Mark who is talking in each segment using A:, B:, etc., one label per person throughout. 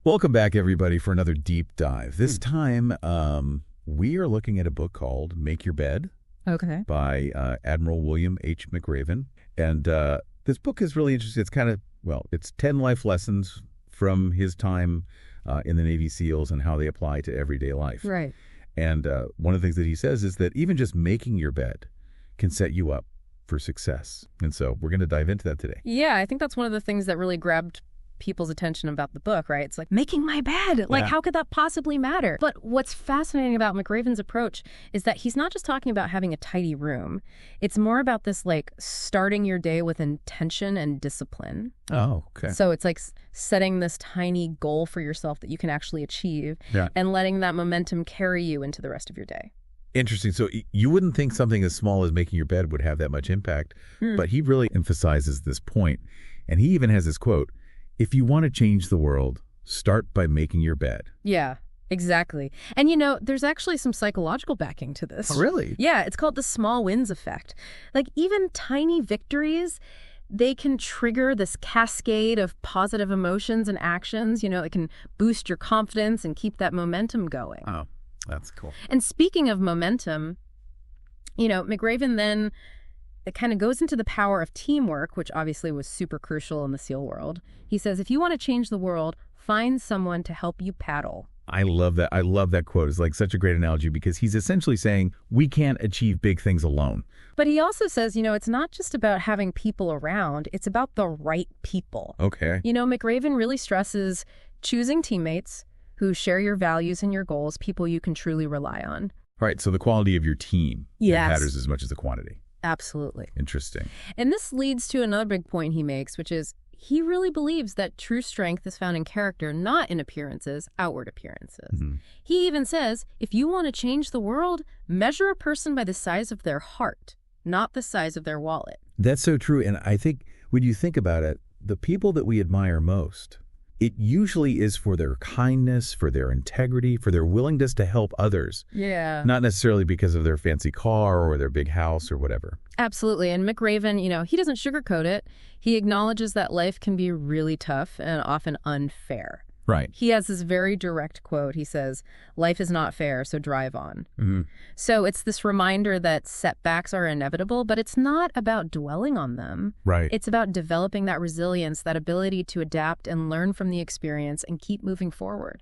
A: Welcome back, everybody, for another deep dive. This time, we are looking at a book called Make Your Bed by Admiral William H. McRaven. And this book is really interesting. It's it's 10 life lessons from his time in the Navy SEALs and how they apply to everyday life.
B: Right.
A: And one of the things that he says is that even just making your bed can set you up for success. And so we're going to dive into that today.
B: Yeah, I think that's one of the things that really grabbed people's attention about the book, right? It's like, making my bed. Like, how could that possibly matter? But what's fascinating about McRaven's approach is that he's not just talking about having a tidy room. It's more about this, like, starting your day with intention and discipline.
A: Oh, okay.
B: So it's like setting this tiny goal for yourself that you can actually achieve and letting that momentum carry you into the rest of your day.
A: Interesting. So you wouldn't think something as small as making your bed would have that much impact, but he really emphasizes this point. And he even has this quote, "If you want to change the world, start by making your bed."
B: Yeah, exactly. And, you know, there's actually some psychological backing to this.
A: Oh, really?
B: Yeah, it's called the small wins effect. Like, even tiny victories, they can trigger this cascade of positive emotions and actions. You know, it can boost your confidence and keep that momentum going.
A: Oh, that's cool.
B: And speaking of momentum, you know, McRaven then it kind of goes into the power of teamwork, which obviously was super crucial in the SEAL world. He says, if you want to change the world, find someone to help you paddle.
A: I love that. I love that quote. It's like such a great analogy because he's essentially saying we can't achieve big things alone.
B: But he also says, you know, it's not just about having people around. It's about the right people.
A: Okay.
B: You know, McRaven really stresses choosing teammates who share your values and your goals, people you can truly rely on.
A: Right. So the quality of your team matters as much as the quantity.
B: Absolutely.
A: Interesting.
B: And this leads to another big point he makes, which is he really believes that true strength is found in character, not in appearances, outward appearances.
A: Mm-hmm.
B: He even says, if you want to change the world, measure a person by the size of their heart, not the size of their wallet.
A: That's so true. And I think when you think about it, the people that we admire most, it usually is for their kindness, for their integrity, for their willingness to help others.
B: Yeah.
A: Not necessarily because of their fancy car or their big house or whatever.
B: Absolutely. And McRaven, you know, he doesn't sugarcoat it. He acknowledges that life can be really tough and often unfair.
A: Right.
B: He has this very direct quote. He says, life is not fair, so drive on.
A: Mm-hmm.
B: So it's this reminder that setbacks are inevitable, but it's not about dwelling on them.
A: Right.
B: It's about developing that resilience, that ability to adapt and learn from the experience and keep moving forward.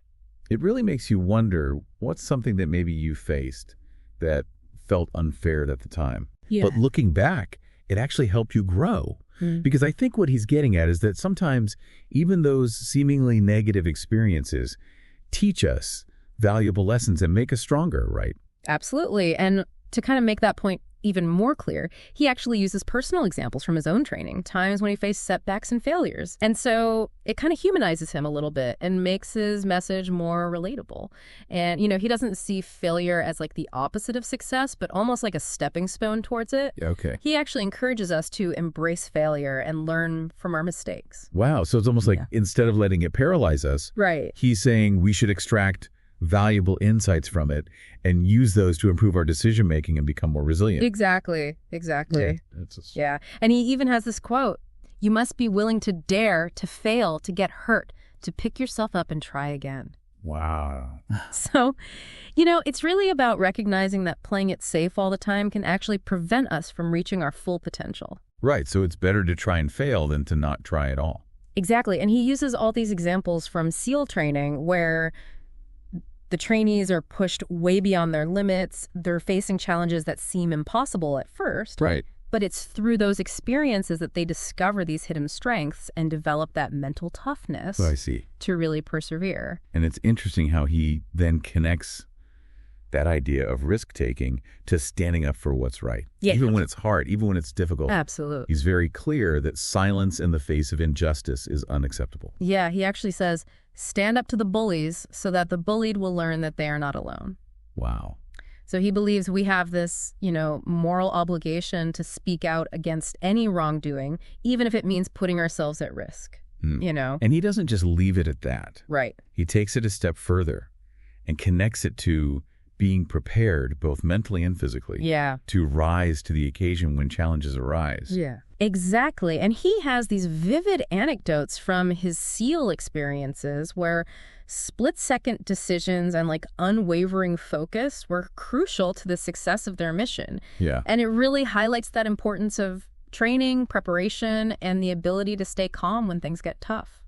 A: It really makes you wonder what's something that maybe you faced that felt unfair at the time.
B: Yeah.
A: But looking back, it actually helped you grow. Because I think what he's getting at is that sometimes even those seemingly negative experiences teach us valuable lessons and make us stronger, right?
B: Absolutely. And to kind of make that point even more clear, he actually uses personal examples from his own training, times when he faced setbacks and failures. And so it kind of humanizes him a little bit and makes his message more relatable. And, you know, he doesn't see failure as like the opposite of success, but almost like a stepping stone towards it.
A: Okay.
B: He actually encourages us to embrace failure and learn from our mistakes.
A: Wow. So it's almost like instead of letting it paralyze us,
B: right,
A: he's saying we should extract valuable insights from it and use those to improve our decision making and become more resilient.
B: Exactly. Yeah. And he even has this quote, you must be willing to dare, to fail, to get hurt, to pick yourself up and try again.
A: Wow.
B: So, you know, it's really about recognizing that playing it safe all the time can actually prevent us from reaching our full potential.
A: Right. So it's better to try and fail than to not try at all.
B: Exactly. And he uses all these examples from SEAL training where the trainees are pushed way beyond their limits. They're facing challenges that seem impossible at first.
A: Right.
B: But it's through those experiences that they discover these hidden strengths and develop that mental toughness to really persevere.
A: And it's interesting how he then connects that idea of risk-taking to standing up for what's right.
B: Yeah.
A: Even when it's hard, even when it's difficult.
B: Absolutely.
A: He's very clear that silence in the face of injustice is unacceptable.
B: Yeah, he actually says, stand up to the bullies so that the bullied will learn that they are not alone.
A: Wow.
B: So he believes we have this, you know, moral obligation to speak out against any wrongdoing, even if it means putting ourselves at risk, you know.
A: And he doesn't just leave it at that.
B: Right.
A: He takes it a step further and connects it to being prepared both mentally and physically to rise to the occasion when challenges arise.
B: Yeah. Exactly. And he has these vivid anecdotes from his SEAL experiences where split-second decisions and unwavering focus were crucial to the success of their mission.
A: Yeah.
B: And it really highlights that importance of training, preparation, and the ability to stay calm when things get tough.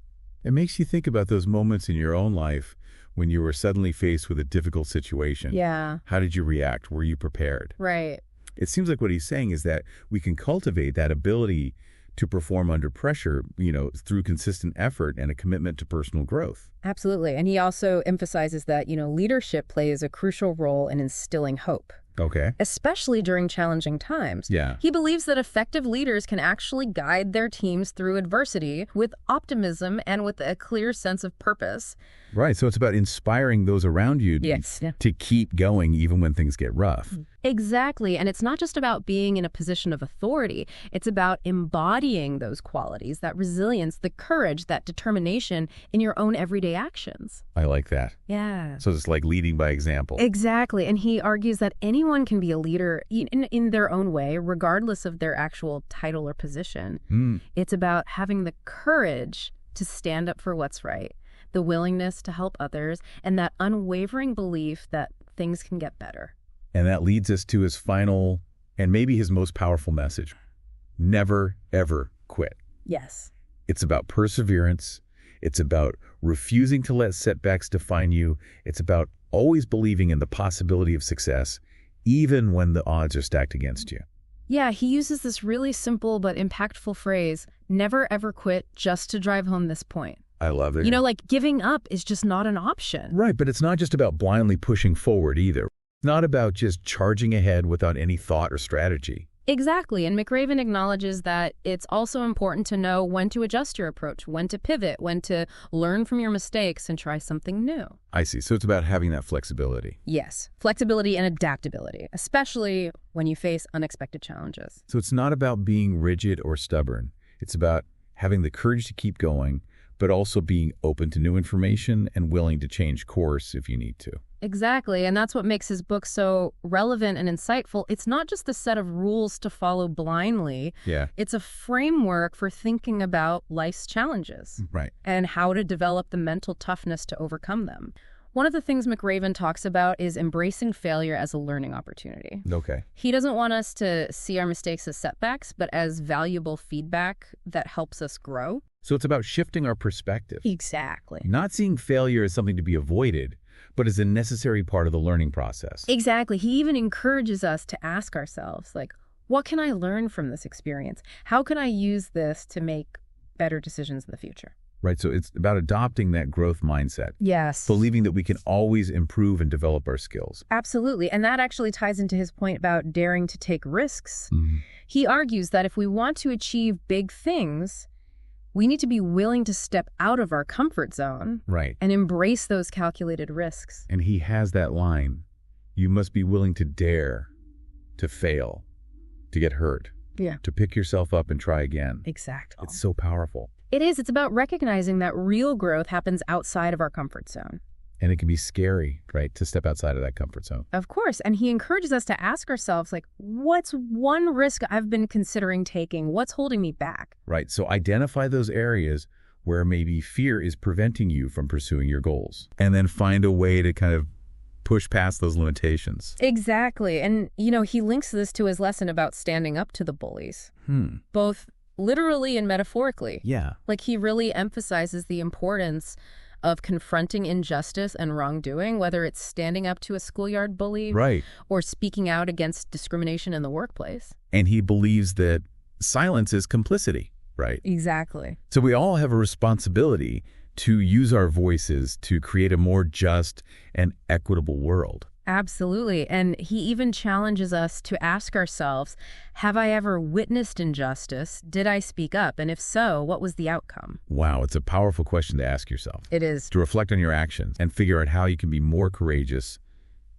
A: It makes you think about those moments in your own life when you were suddenly faced with a difficult situation.
B: Yeah.
A: How did you react? Were you prepared?
B: Right.
A: It seems like what he's saying is that we can cultivate that ability to perform under pressure, through consistent effort and a commitment to personal growth.
B: Absolutely. And he also emphasizes that, leadership plays a crucial role in instilling hope.
A: Okay.
B: Especially during challenging times.
A: Yeah.
B: He believes that effective leaders can actually guide their teams through adversity with optimism and with a clear sense of purpose.
A: Right. So it's about inspiring those around you to keep going even when things get rough.
B: Exactly. And it's not just about being in a position of authority. It's about embodying those qualities, that resilience, the courage, that determination in your own everyday actions.
A: I like that.
B: Yeah.
A: So it's like leading by example.
B: Exactly. And he argues that anyone can be a leader in their own way, regardless of their actual title or position. It's about having the courage to stand up for what's right, the willingness to help others, and that unwavering belief that things can get better.
A: And that leads us to his final and maybe his most powerful message. Never, ever quit.
B: Yes.
A: It's about perseverance. It's about refusing to let setbacks define you. It's about always believing in the possibility of success, even when the odds are stacked against you.
B: Yeah, he uses this really simple but impactful phrase, never ever quit, just to drive home this point.
A: I love it.
B: Giving up is just not an option.
A: Right, but it's not just about blindly pushing forward either. It's not about just charging ahead without any thought or strategy.
B: Exactly, and McRaven acknowledges that it's also important to know when to adjust your approach, when to pivot, when to learn from your mistakes and try something new.
A: I see. So it's about having that flexibility.
B: Yes, flexibility and adaptability, especially when you face unexpected challenges.
A: So it's not about being rigid or stubborn. It's about having the courage to keep going, but also being open to new information and willing to change course if you need to.
B: Exactly, and that's what makes his book so relevant and insightful. It's not just a set of rules to follow blindly.
A: Yeah.
B: It's a framework for thinking about life's challenges.
A: Right.
B: And how to develop the mental toughness to overcome them. One of the things McRaven talks about is embracing failure as a learning opportunity.
A: Okay.
B: He doesn't want us to see our mistakes as setbacks, but as valuable feedback that helps us grow.
A: So it's about shifting our perspective.
B: Exactly.
A: Not seeing failure as something to be avoided, but as a necessary part of the learning process.
B: Exactly. He even encourages us to ask ourselves, what can I learn from this experience? How can I use this to make better decisions in the future?
A: Right. So it's about adopting that growth mindset.
B: Yes.
A: Believing that we can always improve and develop our skills.
B: Absolutely. And that actually ties into his point about daring to take risks.
A: Mm-hmm.
B: He argues that if we want to achieve big things, we need to be willing to step out of our comfort zone.
A: Right.
B: And embrace those calculated risks.
A: And he has that line, you must be willing to dare, to fail, to get hurt.
B: Yeah.
A: To pick yourself up and try again.
B: Exactly.
A: It's so powerful.
B: It is. It's about recognizing that real growth happens outside of our comfort zone.
A: And it can be scary, right, to step outside of that comfort zone.
B: Of course. And he encourages us to ask ourselves, what's one risk I've been considering taking? What's holding me back?
A: Right. So identify those areas where maybe fear is preventing you from pursuing your goals. And then find a way to kind of push past those limitations.
B: Exactly. And, he links this to his lesson about standing up to the bullies. Both literally and metaphorically.
A: Yeah.
B: He really emphasizes the importance of confronting injustice and wrongdoing, whether it's standing up to a schoolyard bully,
A: right,
B: or speaking out against discrimination in the workplace.
A: And he believes that silence is complicity, right?
B: Exactly.
A: So we all have a responsibility to use our voices to create a more just and equitable world.
B: Absolutely. And he even challenges us to ask ourselves, have I ever witnessed injustice? Did I speak up? And if so, what was the outcome?
A: Wow, it's a powerful question to ask yourself.
B: It is.
A: To reflect on your actions and figure out how you can be more courageous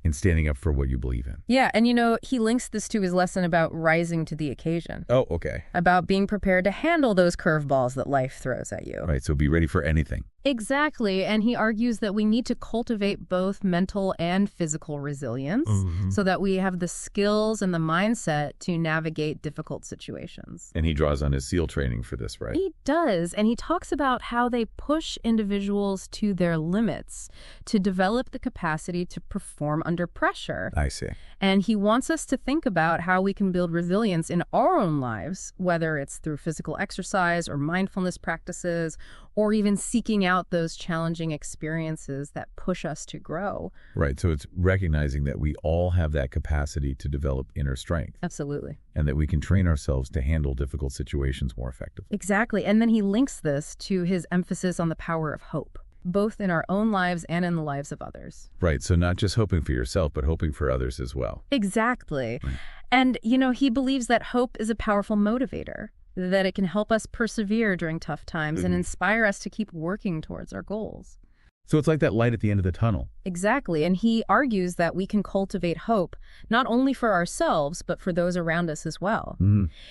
A: in standing up for what you believe in.
B: Yeah, and he links this to his lesson about rising to the occasion.
A: Oh, okay.
B: About being prepared to handle those curveballs that life throws at you.
A: Right, so be ready for anything.
B: Exactly. And he argues that we need to cultivate both mental and physical resilience so that we have the skills and the mindset to navigate difficult situations.
A: And he draws on his SEAL training for this, right?
B: He does. And he talks about how they push individuals to their limits to develop the capacity to perform under pressure.
A: I see.
B: And he wants us to think about how we can build resilience in our own lives, whether it's through physical exercise or mindfulness practices, or even seeking out those challenging experiences that push us to grow.
A: Right. So it's recognizing that we all have that capacity to develop inner strength.
B: Absolutely.
A: And that we can train ourselves to handle difficult situations more effectively.
B: Exactly. And then he links this to his emphasis on the power of hope, both in our own lives and in the lives of others.
A: Right. So not just hoping for yourself, but hoping for others as well.
B: Exactly.
A: Right.
B: And, he believes that hope is a powerful motivator, that it can help us persevere during tough times and inspire us to keep working towards our goals.
A: So it's like that light at the end of the tunnel.
B: Exactly. And he argues that we can cultivate hope not only for ourselves, but for those around us as well.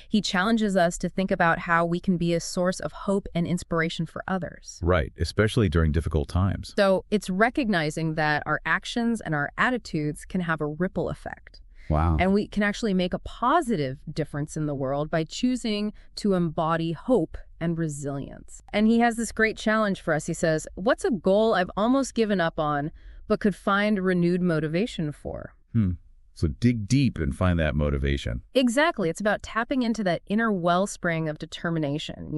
B: He challenges us to think about how we can be a source of hope and inspiration for others.
A: Right, especially during difficult times.
B: So it's recognizing that our actions and our attitudes can have a ripple effect.
A: Wow.
B: And we can actually make a positive difference in the world by choosing to embody hope and resilience. And he has this great challenge for us. He says, what's a goal I've almost given up on, but could find renewed motivation for?
A: So dig deep and find that motivation.
B: Exactly. It's about tapping into that inner wellspring of determination,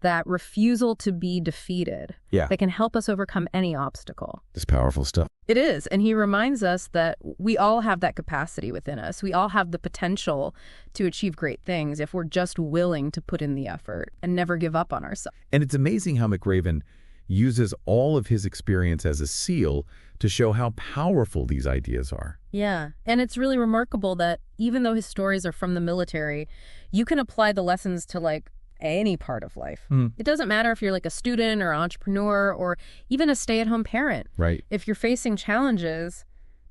B: that refusal to be defeated.
A: Yeah.
B: That can help us overcome any obstacle.
A: It's powerful stuff.
B: It is. And he reminds us that we all have that capacity within us. We all have the potential to achieve great things if we're just willing to put in the effort and never give up on ourselves.
A: And it's amazing how McRaven uses all of his experience as a SEAL to show how powerful these ideas are.
B: Yeah. And it's really remarkable that even though his stories are from the military, you can apply the lessons to any part of life. It doesn't matter if you're a student or an entrepreneur or even a stay-at-home parent.
A: Right.
B: If you're facing challenges,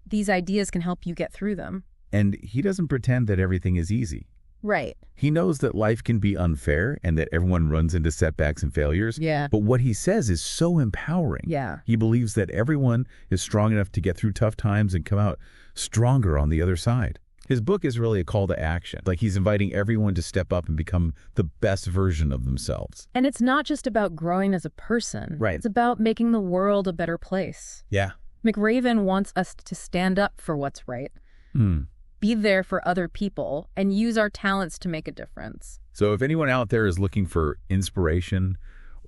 B: these ideas can help you get through them.
A: And he doesn't pretend that everything is easy.
B: Right.
A: He knows that life can be unfair and that everyone runs into setbacks and failures.
B: Yeah.
A: But what he says is so empowering.
B: Yeah.
A: He believes that everyone is strong enough to get through tough times and come out stronger on the other side. His book is really a call to action. He's inviting everyone to step up and become the best version of themselves.
B: And it's not just about growing as a person.
A: Right.
B: It's about making the world a better place.
A: Yeah.
B: McRaven wants us to stand up for what's right. Be there for other people, and use our talents to make a difference.
A: So if anyone out there is looking for inspiration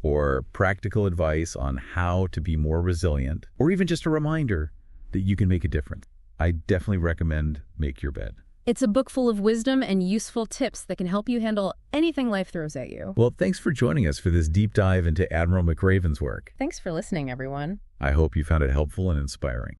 A: or practical advice on how to be more resilient, or even just a reminder that you can make a difference, I definitely recommend Make Your Bed.
B: It's a book full of wisdom and useful tips that can help you handle anything life throws at you.
A: Well, thanks for joining us for this deep dive into Admiral McRaven's work.
B: Thanks for listening, everyone.
A: I hope you found it helpful and inspiring.